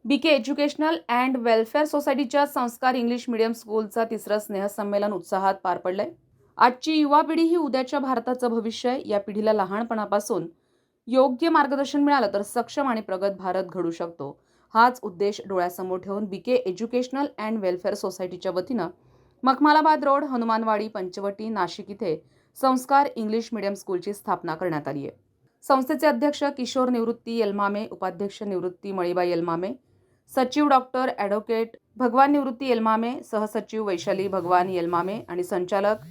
BK educational and welfare सोसायटीच्या संस्कार English medium स्कूलचा तिसरं स्नेहसंमेलन उत्साहात पार पडलंय. आजची युवा पिढी ही उद्याच्या भारताचं भविष्य आहे. या पिढीला लहानपणापासून योग्य मार्गदर्शन मिळालं तर सक्षम आणि प्रगत भारत घडू शकतो. हाच उद्देश डोळ्यासमोर ठेवून बीके एज्युकेशनल अँड वेलफेअर सोसायटीच्या वतीनं मखमालाबाद रोड, हनुमानवाडी, पंचवटी, नाशिक इथे संस्कार इंग्लिश मीडियम स्कूलची स्थापना करण्यात आली आहे. संस्थेचे अध्यक्ष किशोर निवृत्ती येलमामे, उपाध्यक्ष निवृत्ती मळीबाई येलमामे, सचिव डॉक्टर ॲडव्होकेट भगवान निवृत्ती येलमामे, सहसचिव वैशाली भगवान येलमामे आणि संचालक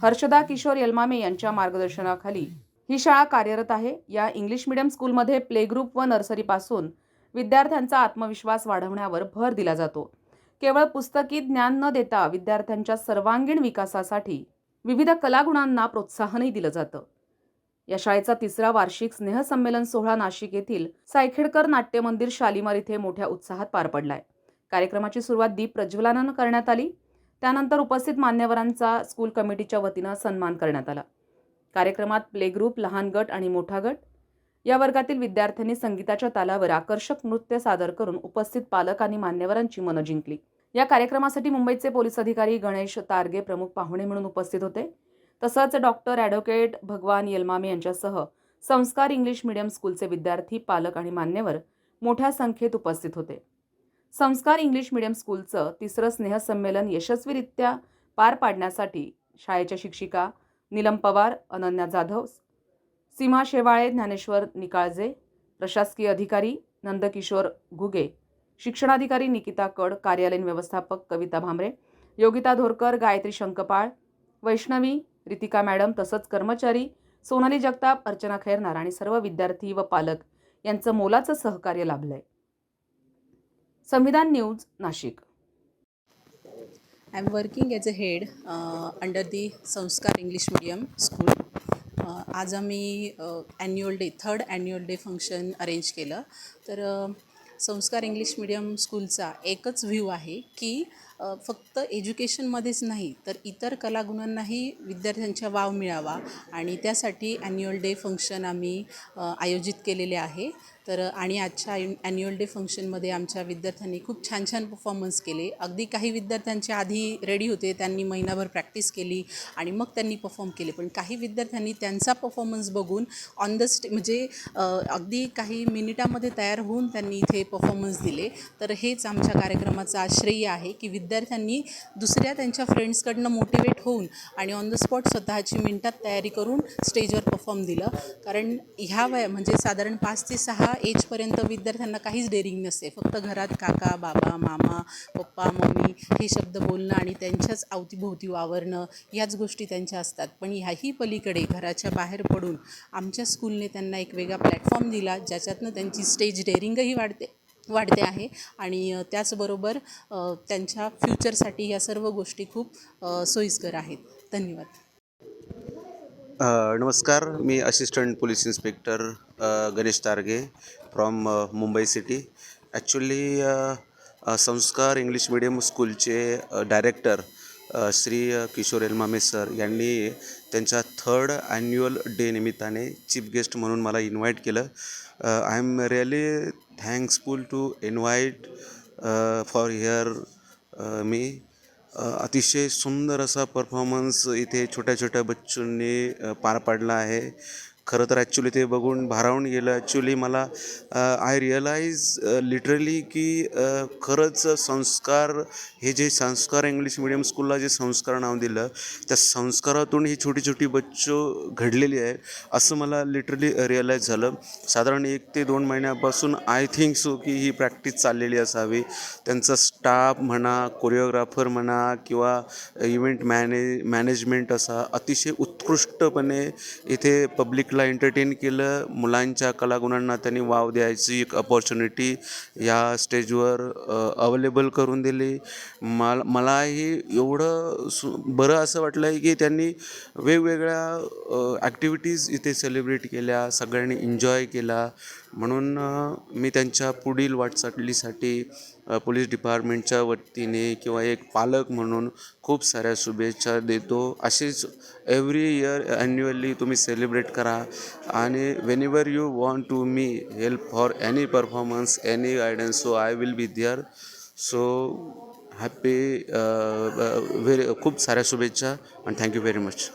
हर्षदा किशोर येलमामे यांच्या मार्गदर्शनाखाली ही शाळा कार्यरत आहे. या इंग्लिश मीडियम स्कूलमध्ये प्ले ग्रुप व नर्सरीपासून विद्यार्थ्यांचा आत्मविश्वास वाढवण्यावर भर दिला जातो. केवळ पुस्तकी ज्ञान न देता विद्यार्थ्यांच्या सर्वांगीण विकासासाठी विविध कलागुणांना प्रोत्साहनही दिलं जातं. या शाळेचा तिसरा वार्षिक स्नेहसंमेलन सोहळा नाशिक येथील सायखेडकर नाट्य मंदिर शालिमार इथे मोठ्या उत्साहात पार पडलाय. कार्यक्रमाची सुरुवात दीप प्रज्वलनानं करण्यात आली. त्यानंतर उपस्थित मान्यवरांचा स्कूल कमिटीच्या वतीनं सन्मान करण्यात आला. कार्यक्रमात प्ले ग्रुप, लहान गट आणि मोठा गट या वर्गातील विद्यार्थ्यांनी संगीताच्या तालावर आकर्षक नृत्य सादर करून उपस्थित पालक आणि मान्यवरांची मनं जिंकली. या कार्यक्रमासाठी मुंबईचे पोलीस अधिकारी गणेश तारगे प्रमुख पाहुणे म्हणून उपस्थित होते. तसंच डॉक्टर ॲडव्होकेट भगवान येलमामे यांच्यासह संस्कार इंग्लिश मीडियम स्कूलचे विद्यार्थी, पालक आणि मान्यवर मोठ्या संख्येत उपस्थित होते. संस्कार इंग्लिश मीडियम स्कूलचं तिसरं स्नेहसंमेलन यशस्वीरित्या पार पाडण्यासाठी शाळेच्या शिक्षिका नीलम पवार, अनन्या जाधव, सीमा शेवाळे, ज्ञानेश्वर निकाळजे, प्रशासकीय अधिकारी नंदकिशोर घुगे, शिक्षणाधिकारी निकिता कड, कार्यालयीन व्यवस्थापक कविता भामरे, योगिता धोरकर, गायत्री शंकपाळ, वैष्णवी, रितिका मॅडम तसंच कर्मचारी सोनाली जगताप, अर्चना खैरनार आणि सर्व विद्यार्थी व पालक यांचं मोलाचं सहकार्य लाभलंय. संविधान news, Nashik. I am working as a head under the Sanskar English Medium School. आज आम्ही third annual day function arrange केलं. तर संस्कार इंग्लिश मीडियम स्कूलचा एकच व्ह्यू आहे की फक्त एज्युकेशनमध्येच नाही तर इतर कलागुणांनाही विद्यार्थ्यांचा वाव मिळावा आणि त्यासाठी ॲन्युअल डे फंक्शन आम्ही आयोजित केलेले आहे. तर आणि आजच्या ॲन्युअल डे फंक्शनमध्ये आमच्या विद्यार्थ्यांनी खूप छान छान परफॉर्मन्स केले. अगदी काही विद्यार्थ्यांच्या आधी रेडी होते, त्यांनी महिनाभर प्रॅक्टिस केली आणि मग त्यांनी परफॉर्म केले. पण काही विद्यार्थ्यांनी त्यांचा परफॉर्मन्स बघून ऑन द म्हणजे अगदी काही मिनिटामध्ये तयार होऊन त्यांनी इथे परफॉर्मन्स दिले. तर हेच आमच्या कार्यक्रमाचा श्रेय आहे की विद्यार्थ्यांनी दुसऱ्या त्यांच्या फ्रेंड्सकडनं मोटिवेट होऊन आणि ऑन द स्पॉट स्वतःची मिनिटात तयारी करून स्टेजवर परफॉर्म दिलं. कारण ह्या म्हणजे साधारण 5 ते 6 एजपर्यंत विद्यार्थ्यांना काहीच डेअरिंग नसते. फक्त घरात काका, बाबा, मामा, पप्पा, मम्मी हे शब्द बोलणं आणि त्यांच्याच अवतीभोवती वावरणं याच गोष्टी त्यांच्या असतात. पण ह्याही पलीकडे घराच्या बाहेर पडून आमच्या स्कूलने त्यांना एक वेगळा प्लॅटफॉर्म दिला, ज्याच्यातनं त्यांची स्टेज डेअरिंगही वाढते आहे आणि त्याचबरोबर त्यांच्या फ्युचरसाठी या सर्व गोष्टी खूप सोयीस्कर आहेत. धन्यवाद. नमस्कार, मी assistant police inspector Ganesh Targe from Mumbai city. Actually Sanskar English medium स्कूलचे डायरेक्टर श्री किशोर येलमामे सर यांनी त्यांच्या थर्ड ॲन्युअल डे निमित्ताने चीफ गेस्ट म्हणून मला इन्व्हाइट केलं. I am really thankful to invite for here me. अतिशय सुंदर असा परफॉर्मन्स इथे छोट्या छोट्या बच्चूंनी पार पाडला आहे. खरं तर ॲक्च्युली ते बघून भारावून गेलं. ॲक्च्युली मला आय रिअलाइज लिटरली की खरंच संस्कार हे जे संस्कार इंग्लिश मिडियम स्कूलला जे संस्कार नाव दिलं त्या संस्कारातून ही छोटी छोटी बच्चो घडलेली आहे असं मला लिटरली रिअलाइज झालं. साधारण 1 ते 2 महिन्यापासून आय थिंक सो की ही प्रॅक्टिस चाललेली असावी. त्यांचा स्टाफ म्हणा, कोरिओग्राफर म्हणा किंवा इव्हेंट मॅनेजमेंट असा अतिशय उत्कृष्टपणे इथे पब्लिकला एंटरटेन केलं. मुलांच्या कलागुणांना त्यांनी वाव द्यायची एक अपॉर्च्युनिटी या स्टेजवर अवेलेबल करून दिली. मलाही एवढं बरं असं वाटलं आहे की त्यांनी वेगवेगळ्या ॲक्टिव्हिटीज इथे सेलिब्रेट केल्या, सगळ्यांनी एन्जॉय केला. म्हणून मी त्यांच्या पुढील वाटचालीसाठी पोलीस डिपार्टमेंटच्या वतीने किंवा एक पालक म्हणून खूप साऱ्या शुभेच्छा देतो. असेच एव्हरी इयर ॲन्युअली तुम्ही सेलिब्रेट करा आणि whenever you want to me help for any performance any guidance so I will be there. So happy खूप साऱ्या शुभेच्छा आणि थँक्यू व्हेरी मच.